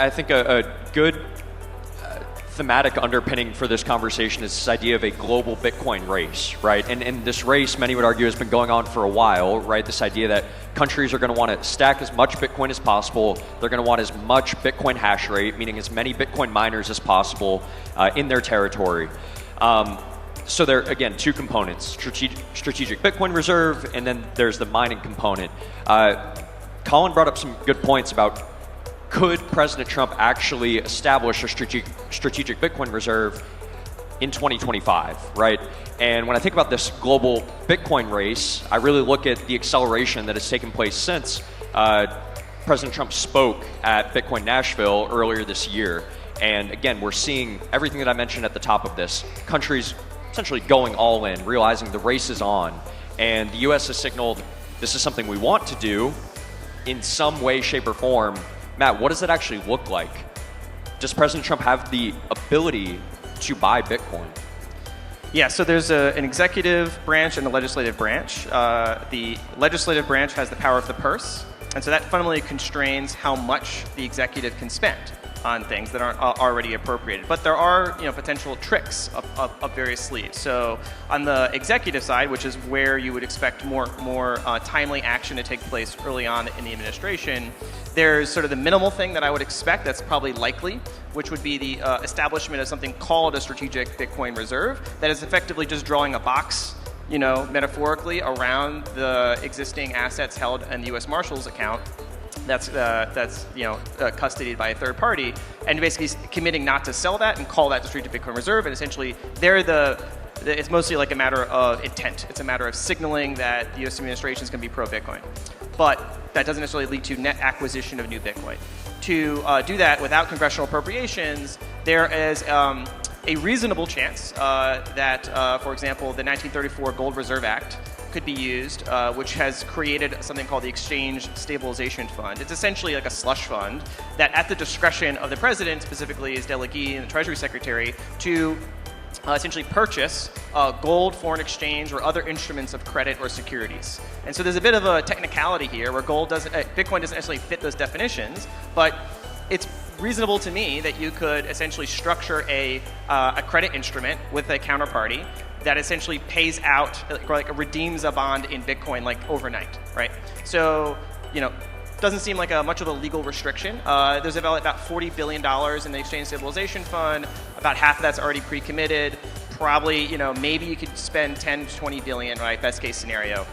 I think a good thematic underpinning for this conversation is this idea of a global Bitcoin race, right? And this race, many would argue, has been going on for a while, right? This idea that countries are going to want to stack as much Bitcoin as possible. They're going to want as much Bitcoin hash rate, meaning as many Bitcoin miners as possible in their territory. So there, again, two components, strategic Bitcoin reserve, and then there's the mining component. Colin brought up some good points about could President Trump actually establish a strategic Bitcoin reserve in 2025, right? And when I think about this global Bitcoin race, I really look at the acceleration that has taken place since President Trump spoke at Bitcoin Nashville earlier this year. And again, we're seeing everything that I mentioned at the top of this, countries essentially going all in, realizing the race is on. And the US has signaled this is something we want to do in some way, shape, or form. Matt, what does it actually look like? Does President Trump have the ability to buy Bitcoin? Yeah, so there's an executive branch and a legislative branch. The legislative branch has the power of the purse, and so that fundamentally constrains how much the executive can spend on things that aren't already appropriated. But there are potential tricks up various sleeves. So on the executive side, which is where you would expect more timely action to take place early on in the administration, there's sort of the minimal thing that I would expect that's probably likely, which would be the establishment of something called a strategic Bitcoin reserve that is effectively just drawing a box, metaphorically, around the existing assets held in the U.S. Marshal's account that's custodied by a third party, and basically committing not to sell that and call that the strategic Bitcoin reserve. And essentially, it's mostly like a matter of intent. It's a matter of signaling that the U.S. administration is going to be pro-Bitcoin. But that doesn't necessarily lead to net acquisition of new Bitcoin. To do that without congressional appropriations, there is a reasonable chance that, for example, the 1934 Gold Reserve Act could be used, which has created something called the Exchange Stabilization Fund. It's essentially like a slush fund that, at the discretion of the president, specifically his delegee and the Treasury Secretary, to essentially purchase gold, foreign exchange, or other instruments of credit or securities. And so there's a bit of a technicality here where Bitcoin doesn't necessarily fit those definitions, but it's reasonable to me that you could essentially structure a credit instrument with a counterparty that essentially pays out, redeems a bond in Bitcoin overnight, right? So, doesn't seem like much of a legal restriction. There's about $40 billion in the Exchange Stabilization Fund. About half of that's already pre-committed. Probably, maybe you could spend 10 to 20 billion, right? Best case scenario.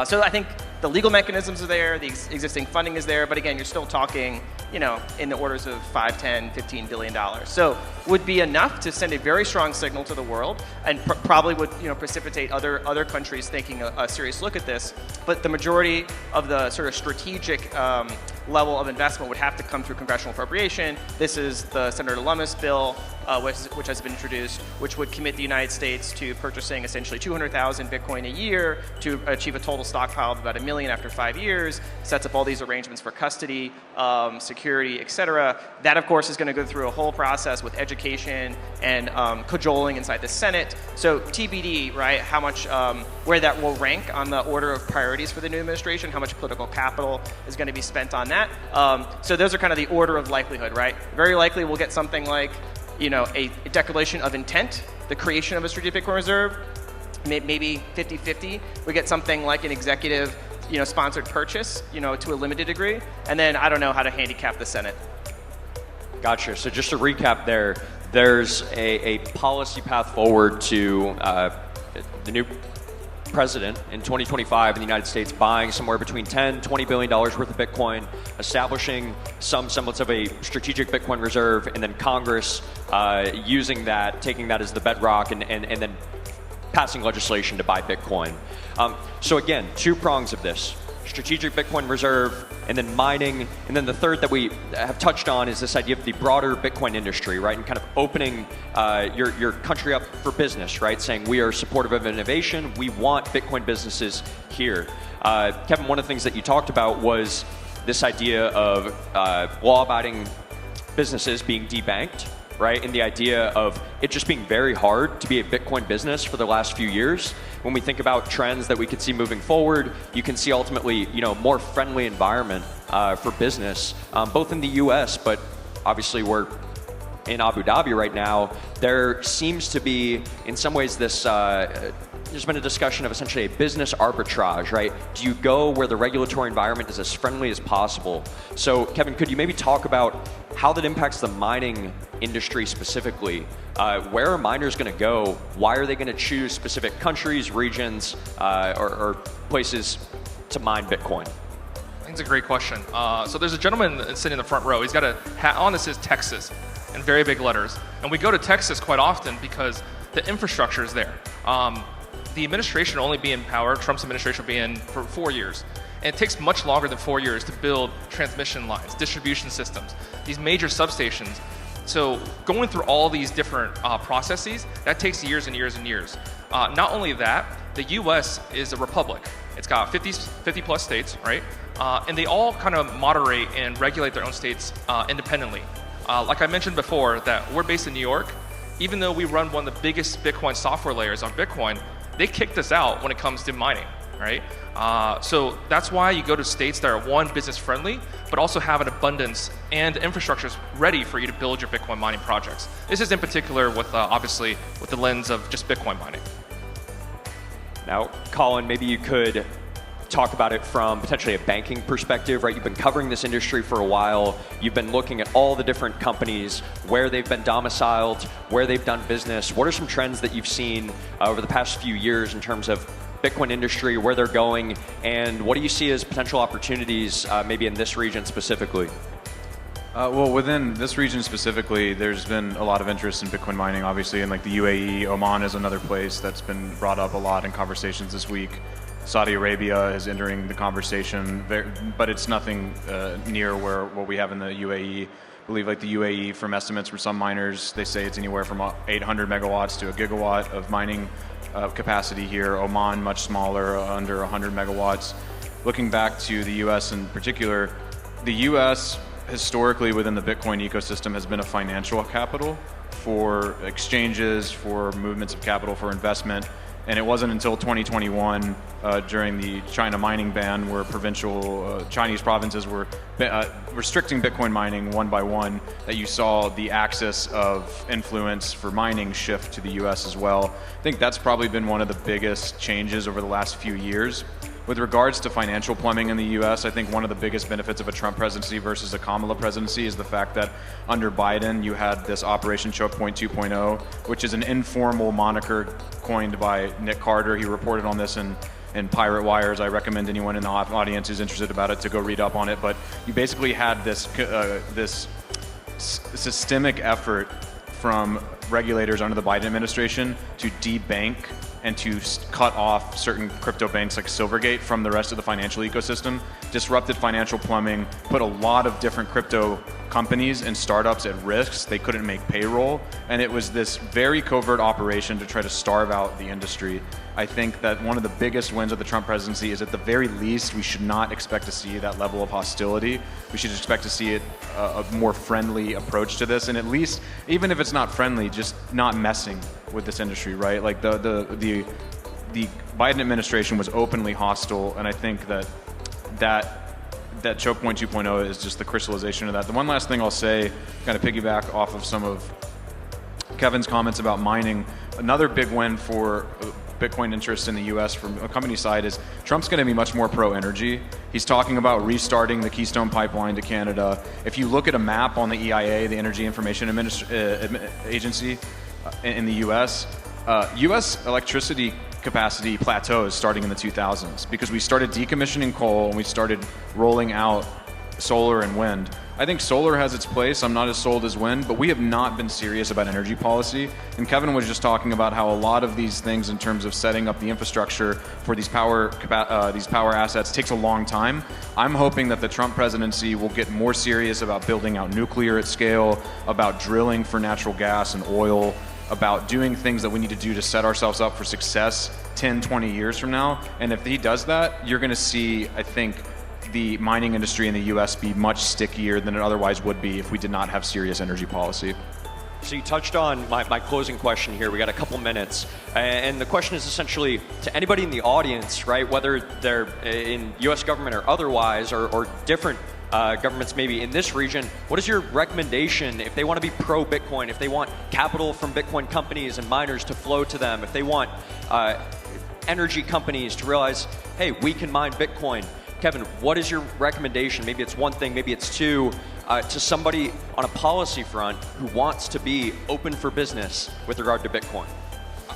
So I think the legal mechanisms are there, the existing funding is there, but again, you're still talking, in the orders of $5, 10, $15 billion. So would be enough to send a very strong signal to the world, and probably would, precipitate other countries taking a serious look at this. But the majority of the sort of strategic level of investment would have to come through congressional appropriation. This is the Senator Lummis bill, which has been introduced, which would commit the United States to purchasing essentially 200,000 Bitcoin a year to achieve a total stockpile of about 1 million after 5 years, sets up all these arrangements for custody, security, et cetera. That, of course, is going to go through a whole process with education and cajoling inside the Senate. So TBD, right, how much, where that will rank on the order of priorities for the new administration, how much political capital is going to be spent on that. So those are kind of the order of likelihood, right? Very likely we'll get something like, a declaration of intent, the creation of a strategic Bitcoin reserve, maybe 50-50. We get something like an executive, sponsored purchase, to a limited degree. And then I don't know how to handicap the Senate. Gotcha. So just to recap there's a policy path forward to the new president in 2025 in the United States buying somewhere between $10, $20 billion worth of Bitcoin, establishing some semblance of a strategic Bitcoin reserve, and then Congress using that, taking that as the bedrock, and then passing legislation to buy Bitcoin. So again, two prongs of this. Strategic Bitcoin reserve, and then mining, and then the third that we have touched on is this idea of the broader Bitcoin industry, right? And kind of opening your country up for business, right? Saying we are supportive of innovation, we want Bitcoin businesses here. Kevin, one of the things that you talked about was this idea of law-abiding businesses being debanked, right? And the idea of it just being very hard to be a Bitcoin business for the last few years. When we think about trends that we could see moving forward, you can see ultimately, more friendly environment for business, both in the US, but obviously we're in Abu Dhabi right now, there seems to be, in some ways, this, there's been a discussion of essentially a business arbitrage, right? Do you go where the regulatory environment is as friendly as possible? So, Kevin, could you maybe talk about how that impacts the mining industry specifically? Where are miners going to go? Why are they going to choose specific countries, regions, or places to mine Bitcoin? I think it's a great question. So there's a gentleman sitting in the front row. He's got a hat on that says Texas in very big letters. And we go to Texas quite often because the infrastructure is there. The administration will only be in power, Trump's administration will be in for 4 years. And it takes much longer than 4 years to build transmission lines, distribution systems, these major substations. So going through all these different processes, that takes years and years and years. Not only that, the US is a republic. It's got 50 plus states, right? And they all kind of moderate and regulate their own states independently. Like I mentioned before, that we're based in New York. Even though we run one of the biggest Bitcoin software layers on Bitcoin, they kicked us out when it comes to mining, right? So that's why you go to states that are, one, business friendly, but also have an abundance and infrastructures ready for you to build your Bitcoin mining projects. This is in particular with, obviously, with the lens of just Bitcoin mining. Now, Colin, maybe you could talk about it from potentially a banking perspective, right? You've been covering this industry for a while. You've been looking at all the different companies, where they've been domiciled, where they've done business. What are some trends that you've seen over the past few years in terms of Bitcoin industry, where they're going, and what do you see as potential opportunities maybe in this region specifically? Well, within this region specifically, there's been a lot of interest in Bitcoin mining, obviously, in like the UAE. Oman is another place that's been brought up a lot in conversations this week. Saudi Arabia is entering the conversation, but it's nothing near what we have in the UAE. I believe like the UAE, from estimates from some miners, they say it's anywhere from 800 megawatts to a gigawatt of mining capacity here. Oman, much smaller, under 100 megawatts. Looking back to the US in particular, the US historically within the Bitcoin ecosystem has been a financial capital for exchanges, for movements of capital, for investment. And it wasn't until 2021, during the China mining ban, where provincial Chinese provinces were restricting Bitcoin mining one by one, that you saw the axis of influence for mining shift to the US as well. I think that's probably been one of the biggest changes over the last few years. With regards to financial plumbing in the US, I think one of the biggest benefits of a Trump presidency versus a Kamala presidency is the fact that under Biden, you had this Operation Choke Point 2.0, which is an informal moniker coined by Nick Carter. He reported on this in Pirate Wires. I recommend anyone in the audience who's interested about it to go read up on it. But you basically had this systemic effort from regulators under the Biden administration to debank and to cut off certain crypto banks like Silvergate from the rest of the financial ecosystem, disrupted financial plumbing, put a lot of different crypto companies and startups at risks. They couldn't make payroll, and it was this very covert operation to try to starve out the industry. I think that one of the biggest wins of the Trump presidency is, at the very least, we should not expect to see that level of hostility. We should expect to see a more friendly approach to this, and at least, even if it's not friendly, just not messing with this industry, right? Like the Biden administration was openly hostile, and I think that Choke Point 2.0 is just the crystallization of that. The one last thing I'll say, kind of piggyback off of some of Kevin's comments about mining, another big win for Bitcoin interest in the US from a company side is Trump's going to be much more pro-energy. He's talking about restarting the Keystone Pipeline to Canada. If you look at a map on the EIA, the Energy Information Agency in the US, US electricity capacity plateaus starting in the 2000s because we started decommissioning coal and we started rolling out solar and wind. I think solar has its place. I'm not as sold as wind, but we have not been serious about energy policy. And Kevin was just talking about how a lot of these things in terms of setting up the infrastructure for these power assets takes a long time. I'm hoping that the Trump presidency will get more serious about building out nuclear at scale, about drilling for natural gas and oil, about doing things that we need to do to set ourselves up for success 10, 20 years from now. And if he does that, you're going to see, I think, the mining industry in the US be much stickier than it otherwise would be if we did not have serious energy policy. So you touched on my closing question here. We got a couple minutes. And the question is essentially to anybody in the audience, right, whether they're in US government or otherwise, or different governments maybe in this region, what is your recommendation if they want to be pro-Bitcoin, if they want capital from Bitcoin companies and miners to flow to them, if they want energy companies to realize, hey, we can mine Bitcoin? Kevin, what is your recommendation? Maybe it's one thing, maybe it's two, to somebody on a policy front who wants to be open for business with regard to Bitcoin?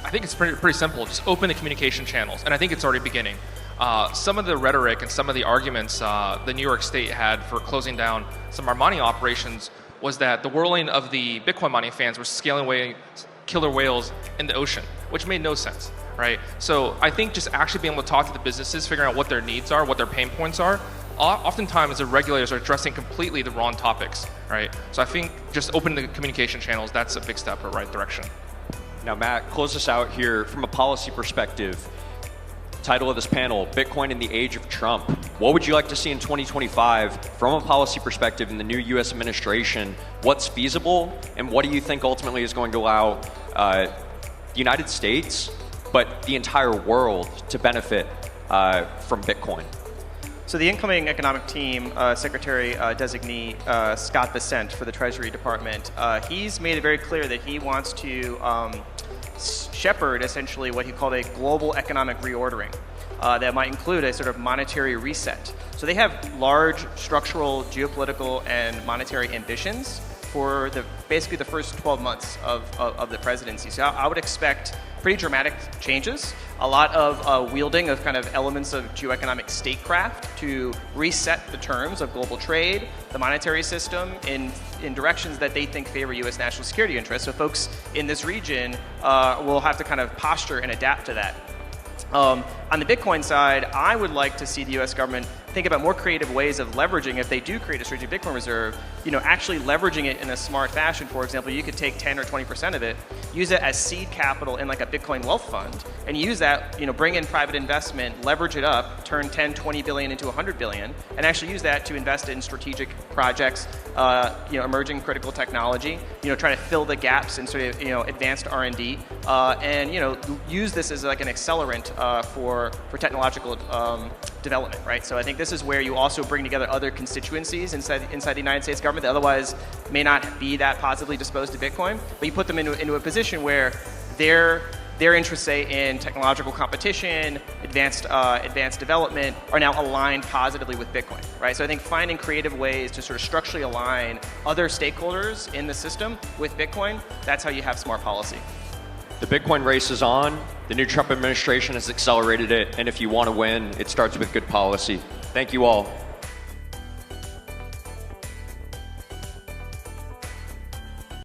I think it's pretty simple. Just open the communication channels, and I think it's already beginning. Some of the rhetoric and some of the arguments the New York State had for closing down some of our mining operations was that the whirling of the Bitcoin mining fans were scaling away killer whales in the ocean, which made no sense, right? So I think just actually being able to talk to the businesses, figuring out what their needs are, what their pain points are, oftentimes the regulators are addressing completely the wrong topics, right? So I think just opening the communication channels, that's a big step in the right direction. Now, Matt, close us out here from a policy perspective. Title of this panel, Bitcoin in the Age of Trump. What would you like to see in 2025 from a policy perspective in the new US administration? What's feasible, and what do you think ultimately is going to allow the United States, but the entire world to benefit from Bitcoin? So the incoming economic team, Secretary Designee Scott Bessent for the Treasury Department, he's made it very clear that he wants to shepherd essentially what he called a global economic reordering that might include a sort of monetary reset. So they have large structural, geopolitical, and monetary ambitions for basically the first 12 months of the presidency. So I would expect pretty dramatic changes, a lot of wielding of kind of elements of geoeconomic statecraft to reset the terms of global trade, the monetary system in directions that they think favor U.S. national security interests. So folks in this region will have to kind of posture and adapt to that. On the Bitcoin side, I would like to see the U.S. government think about more creative ways of leveraging, if they do create a strategic Bitcoin reserve, actually leveraging it in a smart fashion. For example, you could take 10 or 20% of it, use it as seed capital in like a Bitcoin wealth fund, and use that, bring in private investment, leverage it up, turn 10, 20 billion into 100 billion, and actually use that to invest in strategic projects, emerging critical technology, trying to fill the gaps in sort of, advanced R&D, and, use this as like an accelerant for technological development, right? So I think this is where you also bring together other constituencies inside the United States government that otherwise may not be that positively disposed to Bitcoin, but you put them into a position where their interests, say, in technological competition, advanced development, are now aligned positively with Bitcoin, right? So I think finding creative ways to sort of structurally align other stakeholders in the system with Bitcoin, that's how you have smart policy. The Bitcoin race is on. The new Trump administration has accelerated it, and if you want to win, it starts with good policy. Thank you all.